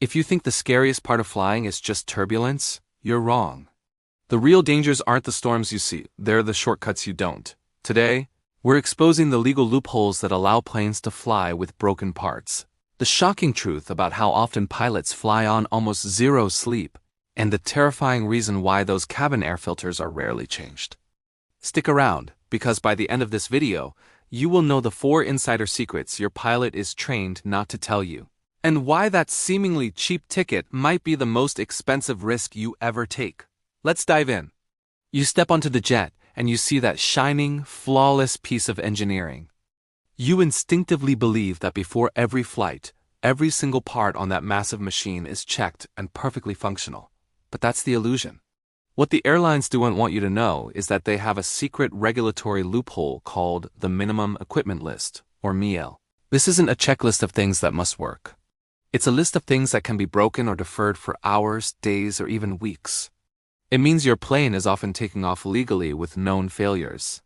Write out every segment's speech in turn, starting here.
If you think the scariest part of flying is just turbulence, you're wrong. The real dangers aren't the storms you see, they're the shortcuts you don't. Today, we're exposing the legal loopholes that allow planes to fly with broken parts, the shocking truth about how often pilots fly on almost zero sleep, and the terrifying reason why those cabin air filters are rarely changed. Stick around, because by the end of this video, you will know the 4 insider secrets your pilot is trained not to tell you, and why that seemingly cheap ticket might be the most expensive risk you ever take. Let's dive in. You step onto the jet, and you see that shining, flawless piece of engineering. You instinctively believe that before every flight, every single part on that massive machine is checked and perfectly functional. But that's the illusion. What the airlines don't want you to know is that they have a secret regulatory loophole called the Minimum Equipment List, or MEL. This isn't a checklist of things that must work. It's a list of things that can be broken or deferred for hours, days, or even weeks. It means your plane is often taking off legally with known failures.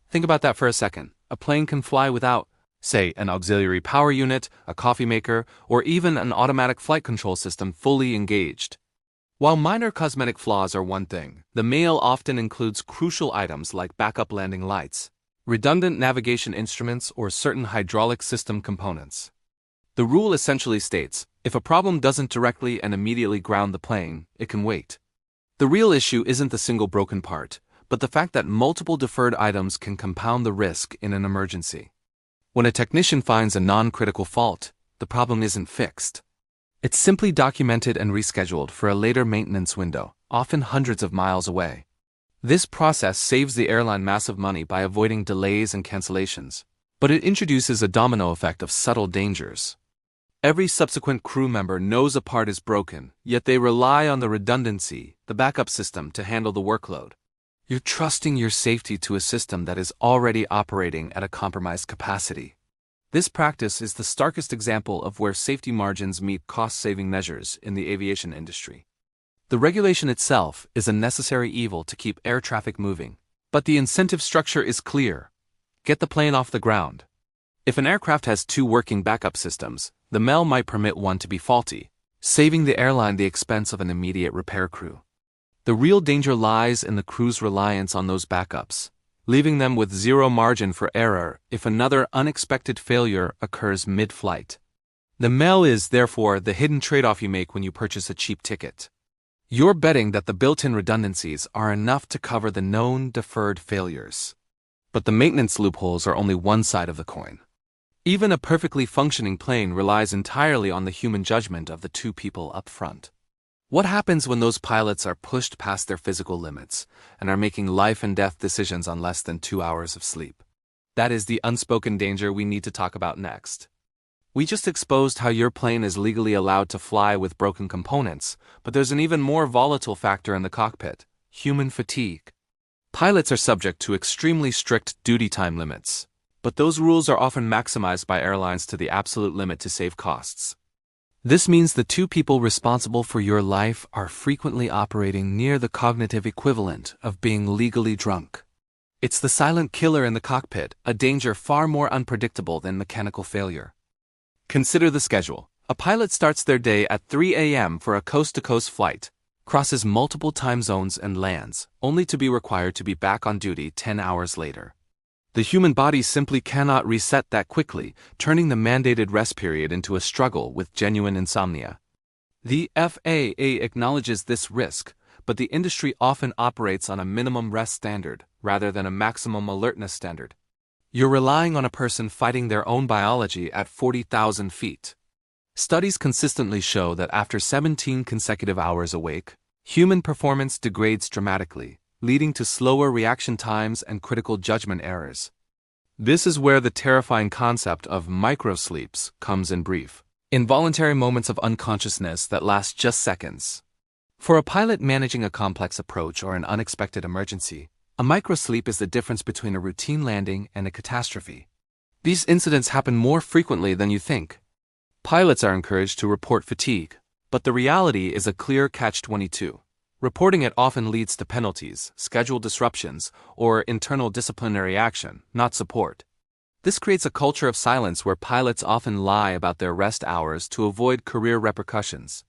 Think about that for a second. A plane can fly without, say, an auxiliary power unit, a coffee maker, or even an automatic flight control system fully engaged. While minor cosmetic flaws are one thing, the MEL often includes crucial items like backup landing lights, redundant navigation instruments, or certain hydraulic system components. The rule essentially states, if a problem doesn't directly and immediately ground the plane, it can wait. The real issue isn't the single broken part, but the fact that multiple deferred items can compound the risk in an emergency. When a technician finds a non-critical fault, the problem isn't fixed. It's simply documented and rescheduled for a later maintenance window, often hundreds of miles away. This process saves the airline massive money by avoiding delays and cancellations, but it introduces a domino effect of subtle dangers. Every subsequent crew member knows a part is broken, yet they rely on the redundancy, the backup system, to handle the workload. You're trusting your safety to a system that is already operating at a compromised capacity. This practice is the starkest example of where safety margins meet cost-saving measures in the aviation industry. The regulation itself is a necessary evil to keep air traffic moving, but the incentive structure is clear. Get the plane off the ground. If an aircraft has 2 working backup systems, the MEL might permit one to be faulty, saving the airline the expense of an immediate repair crew. The real danger lies in the crew's reliance on those backups, leaving them with zero margin for error if another unexpected failure occurs mid-flight. The MEL is, therefore, the hidden trade-off you make when you purchase a cheap ticket. You're betting that the built-in redundancies are enough to cover the known deferred failures. But the maintenance loopholes are only one side of the coin. Even a perfectly functioning plane relies entirely on the human judgment of the 2 people up front. What happens when those pilots are pushed past their physical limits and are making life-and-death decisions on less than 2 hours of sleep? That is the unspoken danger we need to talk about next. We just exposed how your plane is legally allowed to fly with broken components, but there's an even more volatile factor in the cockpit: human fatigue. Pilots are subject to extremely strict duty time limits, but those rules are often maximized by airlines to the absolute limit to save costs. This means the 2 people responsible for your life are frequently operating near the cognitive equivalent of being legally drunk. It's the silent killer in the cockpit, a danger far more unpredictable than mechanical failure. Consider the schedule. A pilot starts their day at 3 a.m. for a coast-to-coast flight, crosses multiple time zones and lands, only to be required to be back on duty 10 hours later. The human body simply cannot reset that quickly, turning the mandated rest period into a struggle with genuine insomnia. The FAA acknowledges this risk, but the industry often operates on a minimum rest standard rather than a maximum alertness standard. You're relying on a person fighting their own biology at 40,000 feet. Studies consistently show that after 17 consecutive hours awake, human performance degrades dramatically, leading to slower reaction times and critical judgment errors. This is where the terrifying concept of microsleeps comes in brief: involuntary moments of unconsciousness that last just seconds. For a pilot managing a complex approach or an unexpected emergency, a microsleep is the difference between a routine landing and a catastrophe. These incidents happen more frequently than you think. Pilots are encouraged to report fatigue, but the reality is a clear catch-22. Reporting it often leads to penalties, schedule disruptions, or internal disciplinary action, not support. This creates a culture of silence where pilots often lie about their rest hours to avoid career repercussions.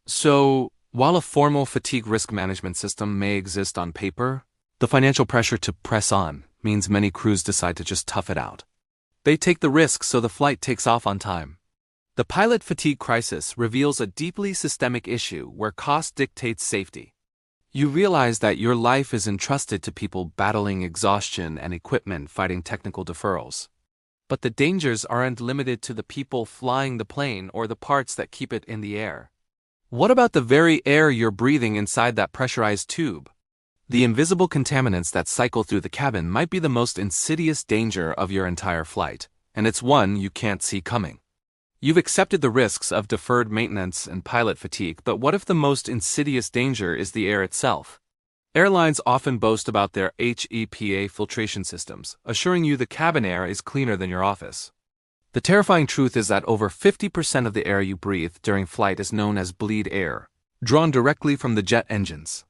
So, while a formal fatigue risk management system may exist on paper, the financial pressure to press on means many crews decide to just tough it out. They take the risk so the flight takes off on time. The pilot fatigue crisis reveals a deeply systemic issue where cost dictates safety. You realize that your life is entrusted to people battling exhaustion and equipment fighting technical deferrals. But the dangers aren't limited to the people flying the plane or the parts that keep it in the air. What about the very air you're breathing inside that pressurized tube? The invisible contaminants that cycle through the cabin might be the most insidious danger of your entire flight, and it's one you can't see coming. You've accepted the risks of deferred maintenance and pilot fatigue, but what if the most insidious danger is the air itself? Airlines often boast about their HEPA filtration systems, assuring you the cabin air is cleaner than your office. The terrifying truth is that over 50% of the air you breathe during flight is known as bleed air, drawn directly from the jet engines.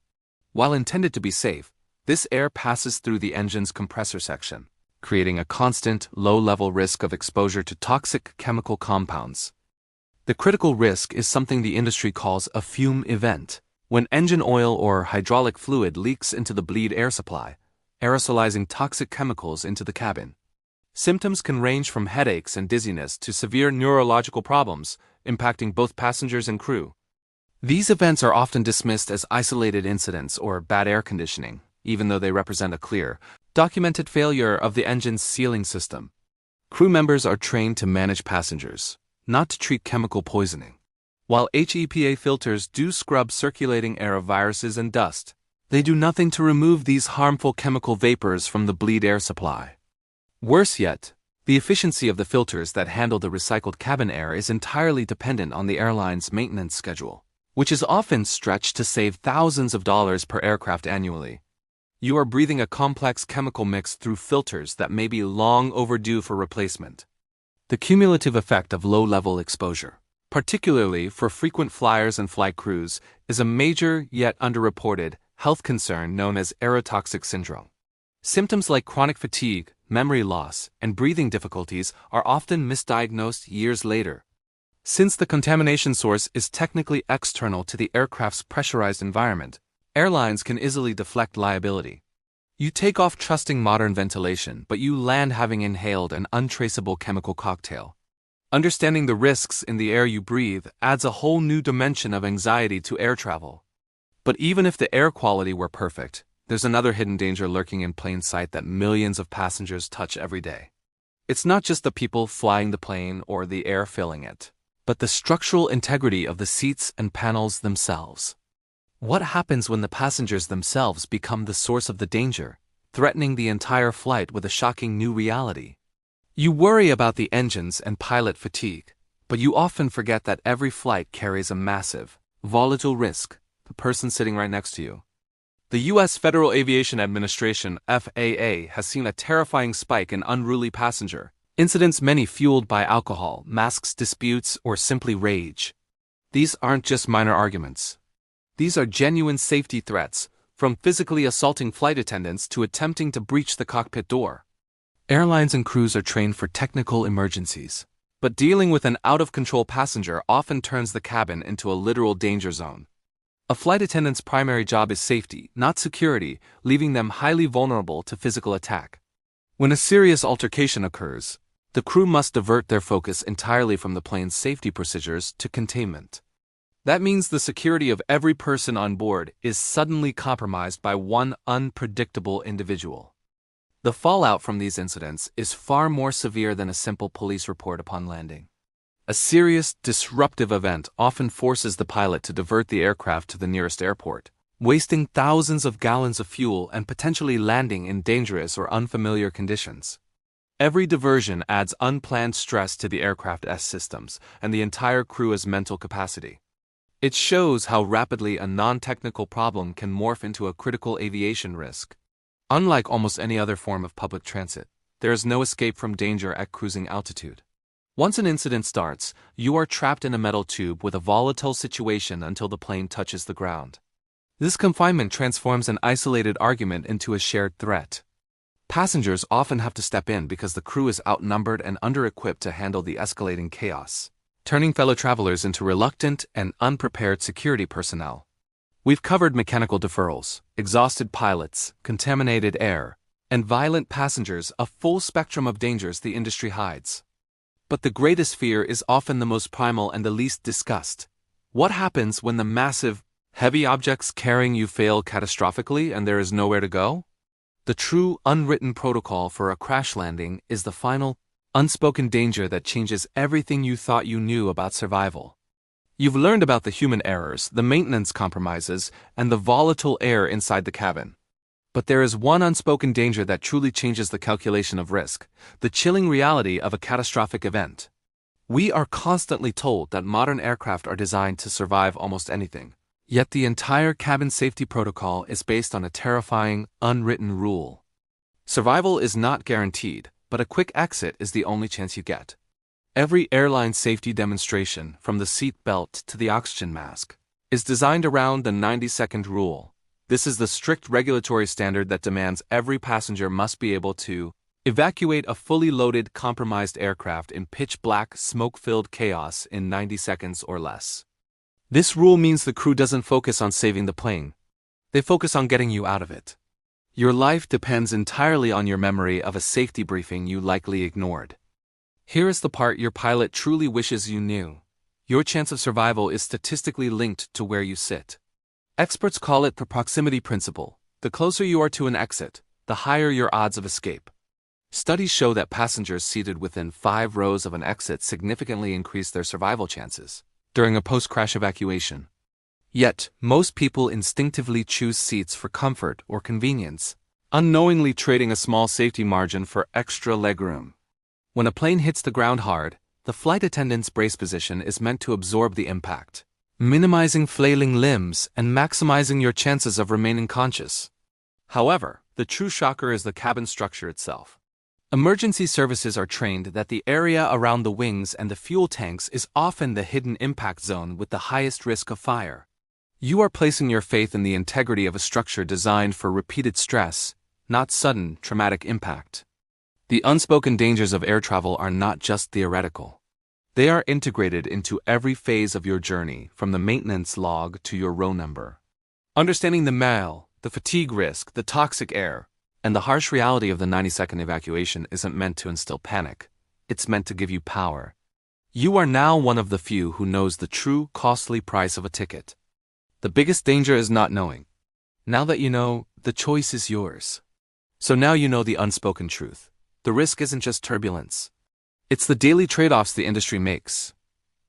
While intended to be safe, this air passes through the engine's compressor section, creating a constant, low-level risk of exposure to toxic chemical compounds. The critical risk is something the industry calls a fume event, when engine oil or hydraulic fluid leaks into the bleed air supply, aerosolizing toxic chemicals into the cabin. Symptoms can range from headaches and dizziness to severe neurological problems, impacting both passengers and crew. These events are often dismissed as isolated incidents or bad air conditioning, even though they represent a clear, documented failure of the engine's sealing system. Crew members are trained to manage passengers, not to treat chemical poisoning. While HEPA filters do scrub circulating air of viruses and dust, they do nothing to remove these harmful chemical vapors from the bleed air supply. Worse yet, the efficiency of the filters that handle the recycled cabin air is entirely dependent on the airline's maintenance schedule, which is often stretched to save thousands of dollars per aircraft annually. You are breathing a complex chemical mix through filters that may be long overdue for replacement. The cumulative effect of low-level exposure, particularly for frequent flyers and flight crews, is a major yet underreported health concern known as aerotoxic syndrome. Symptoms like chronic fatigue, memory loss, and breathing difficulties are often misdiagnosed years later. Since the contamination source is technically external to the aircraft's pressurized environment, airlines can easily deflect liability. You take off trusting modern ventilation, but you land having inhaled an untraceable chemical cocktail. Understanding the risks in the air you breathe adds a whole new dimension of anxiety to air travel. But even if the air quality were perfect, there's another hidden danger lurking in plain sight that millions of passengers touch every day. It's not just the people flying the plane or the air filling it, but the structural integrity of the seats and panels themselves. What happens when the passengers themselves become the source of the danger, threatening the entire flight with a shocking new reality? You worry about the engines and pilot fatigue, but you often forget that every flight carries a massive, volatile risk, the person sitting right next to you. The U.S. Federal Aviation Administration, FAA, has seen a terrifying spike in unruly passenger incidents, many fueled by alcohol, masks disputes, or simply rage. These aren't just minor arguments. These are genuine safety threats, from physically assaulting flight attendants to attempting to breach the cockpit door. Airlines and crews are trained for technical emergencies, but dealing with an out-of-control passenger often turns the cabin into a literal danger zone. A flight attendant's primary job is safety, not security, leaving them highly vulnerable to physical attack. When a serious altercation occurs, the crew must divert their focus entirely from the plane's safety procedures to containment. That means the security of every person on board is suddenly compromised by one unpredictable individual. The fallout from these incidents is far more severe than a simple police report upon landing. A serious, disruptive event often forces the pilot to divert the aircraft to the nearest airport, wasting thousands of gallons of fuel and potentially landing in dangerous or unfamiliar conditions. Every diversion adds unplanned stress to the aircraft's systems and the entire crew's mental capacity. It shows how rapidly a non-technical problem can morph into a critical aviation risk. Unlike almost any other form of public transit, there is no escape from danger at cruising altitude. Once an incident starts, you are trapped in a metal tube with a volatile situation until the plane touches the ground. This confinement transforms an isolated argument into a shared threat. Passengers often have to step in because the crew is outnumbered and under-equipped to handle the escalating chaos, turning fellow travelers into reluctant and unprepared security personnel. We've covered mechanical deferrals, exhausted pilots, contaminated air, and violent passengers, a full spectrum of dangers the industry hides. But the greatest fear is often the most primal and the least discussed. What happens when the massive, heavy objects carrying you fail catastrophically and there is nowhere to go? The true, unwritten protocol for a crash landing is the final, unspoken danger that changes everything you thought you knew about survival. You've learned about the human errors, the maintenance compromises, and the volatile air inside the cabin. But there is one unspoken danger that truly changes the calculation of risk, the chilling reality of a catastrophic event. We are constantly told that modern aircraft are designed to survive almost anything. Yet the entire cabin safety protocol is based on a terrifying, unwritten rule. Survival is not guaranteed, but a quick exit is the only chance you get. Every airline safety demonstration, from the seat belt to the oxygen mask, is designed around the 90-second rule. This is the strict regulatory standard that demands every passenger must be able to evacuate a fully loaded, compromised aircraft in pitch-black, smoke-filled chaos in 90 seconds or less. This rule means the crew doesn't focus on saving the plane. They focus on getting you out of it. Your life depends entirely on your memory of a safety briefing you likely ignored. Here is the part your pilot truly wishes you knew. Your chance of survival is statistically linked to where you sit. Experts call it the proximity principle. The closer you are to an exit, the higher your odds of escape. Studies show that passengers seated within 5 rows of an exit significantly increase their survival chances during a post-crash evacuation. Yet, most people instinctively choose seats for comfort or convenience, unknowingly trading a small safety margin for extra legroom. When a plane hits the ground hard, the flight attendant's brace position is meant to absorb the impact, minimizing flailing limbs and maximizing your chances of remaining conscious. However, the true shocker is the cabin structure itself. Emergency services are trained that the area around the wings and the fuel tanks is often the hidden impact zone with the highest risk of fire. You are placing your faith in the integrity of a structure designed for repeated stress, not sudden, traumatic impact. The unspoken dangers of air travel are not just theoretical. They are integrated into every phase of your journey, from the maintenance log to your row number. Understanding the MAL, the fatigue risk, the toxic air, and the harsh reality of the 90-second evacuation isn't meant to instill panic. It's meant to give you power. You are now one of the few who knows the true, costly price of a ticket. The biggest danger is not knowing. Now that you know, the choice is yours. So now you know the unspoken truth. The risk isn't just turbulence. It's the daily trade-offs the industry makes.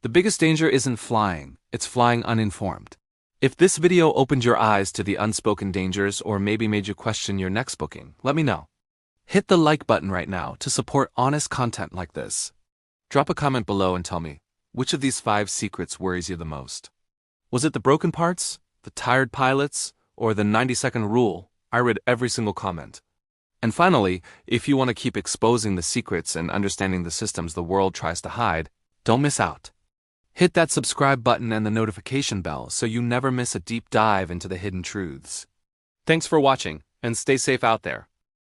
The biggest danger isn't flying, it's flying uninformed. If this video opened your eyes to the unspoken dangers or maybe made you question your next booking, let me know. Hit the like button right now to support honest content like this. Drop a comment below and tell me, which of these 5 secrets worries you the most? Was it the broken parts, the tired pilots, or the 90-second rule? I read every single comment. And finally, if you want to keep exposing the secrets and understanding the systems the world tries to hide, don't miss out. Hit that subscribe button and the notification bell so you never miss a deep dive into the hidden truths. Thanks for watching, and stay safe out there.